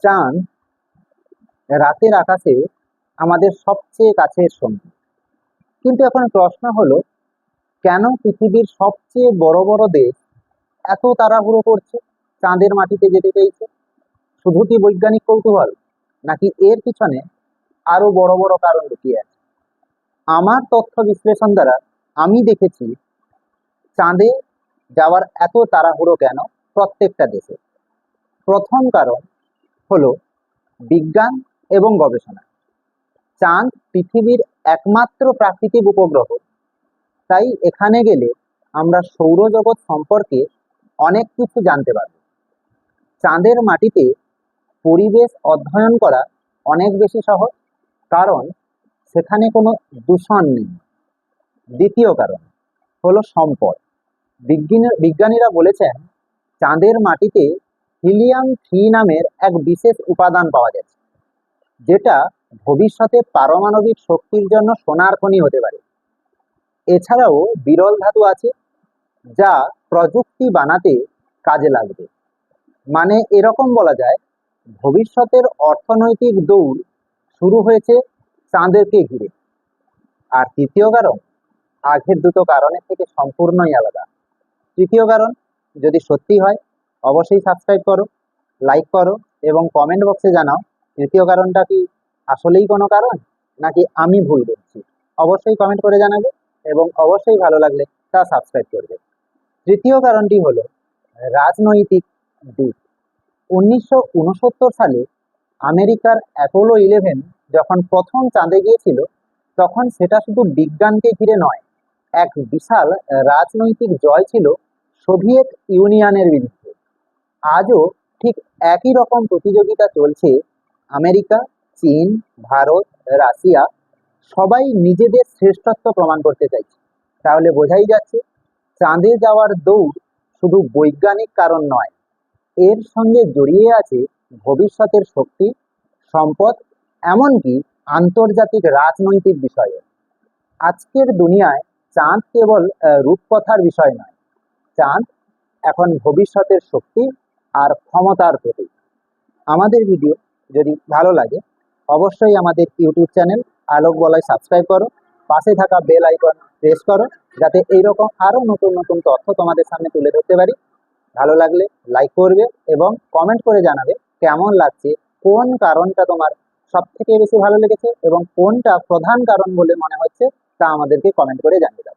চাঁদ রাতের আকাশে আমাদের সবচেয়ে কাছের সঙ্গী। কিন্তু এখন প্রশ্ন হলো, কেন পৃথিবীর সবচেয়ে বড় বড় দেশ এত তাড়াহুড়ো করছে, চাঁদের মাটিতে যেতে চাইছে? শুধু কি বৈজ্ঞানিক কৌতূহল, নাকি এর পিছনে আরো বড় বড় কারণ লুকিয়ে আছে? আমার তথ্য বিশ্লেষণ দ্বারা আমি দেখেছি চাঁদে যাওয়ার এত তাড়াহুড়ো কেন প্রত্যেকটা দেশে। প্রথম কারণ হলো বিজ্ঞান এবং গবেষণা। চাঁদ পৃথিবীর একমাত্র প্রাকৃতিক উপগ্রহ, তাই এখানে গেলে আমরা সৌরজগৎ সম্পর্কে অনেক কিছু জানতে পারব। চাঁদের মাটিতে পরিবেশ অধ্যয়ন করা অনেক বেশি সহজ, কারণ সেখানে কোনো দূষণ নেই। দ্বিতীয় কারণ হলো সম্পদ। বিজ্ঞানীরা বলেছেন চাঁদের মাটিতে হিলিয়াম-3 নামের এক বিশেষ উপাদান পাওয়া গেছে, যেটা ভবিষ্যতে পারমাণবিক শক্তির জন্য সোনার খনি হতে পারে। এছাড়াও বিরল ধাতু আছে, যা প্রযুক্তি বানাতে কাজে লাগবে। মানে এরকম বলা যায়, ভবিষ্যতের অর্থনৈতিক দৌড় শুরু হয়েছে চাঁদেরকে ঘিরে। আর তৃতীয় কারণ আগের দুটো কারণের থেকে সম্পূর্ণই আলাদা। তৃতীয় কারণ যদি সত্যি হয়, অবশ্যই সাবস্ক্রাইব করো, লাইক করো এবং কমেন্ট বক্সে জানাও তৃতীয় কারণটা কি আসলেই কোনো কারণ, নাকি আমি ভুল করছি। অবশ্যই কমেন্ট করে জানাবে এবং অবশ্যই ভালো লাগলে তা সাবস্ক্রাইব করবে। তৃতীয় কারণটি হলো রাজনৈতিক দিক। 1969 সালে আমেরিকার অ্যাপোলো 11 যখন প্রথম চাঁদে গিয়েছিল, তখন সেটা শুধু বিজ্ঞানকে ঘিরে নয়, এক বিশাল রাজনৈতিক জয় ছিল সোভিয়েত ইউনিয়নের বিরুদ্ধে। আজও ঠিক একই রকম প্রতিযোগিতা চলছে। আমেরিকা, চীন, ভারত, রাশিয়া সবাই নিজেদের শ্রেষ্ঠত্ব প্রমাণ করতে চাইছে। তাহলে বোঝাই যাচ্ছে চাঁদে যাওয়ার দৌড় শুধু বৈজ্ঞানিক কারণ নয়, এর সঙ্গে জড়িয়ে আছে ভবিষ্যতের শক্তি, সম্পদ, এমনকি আন্তর্জাতিক রাজনৈতিক বিষয়ে। আজকের দুনিয়ায় চাঁদ কেবল রূপকথার বিষয় নয়, চাঁদ এখন ভবিষ্যতের শক্তি আর ক্ষমতার প্রতীক। আমাদের ভিডিও যদি ভালো লাগে, অবশ্যই আমাদের ইউটিউব চ্যানেল আলোক বলয় সাবস্ক্রাইব করো, পাশে থাকা বেল আইকন প্রেস করো, যাতে এইরকম আরো নতুন নতুন তথ্য তোমাদের সামনে তুলে ধরতে পারি। ভালো লাগলে লাইক করবে এবং কমেন্ট করে জানাবে কেমন লাগছে, কোন কারণটা তোমার সব থেকে বেশি ভালো লেগেছে এবং কোনটা প্রধান কারণ বলে মনে হচ্ছে, তা আমাদেরকে কমেন্ট করে জানিয়ে দাও।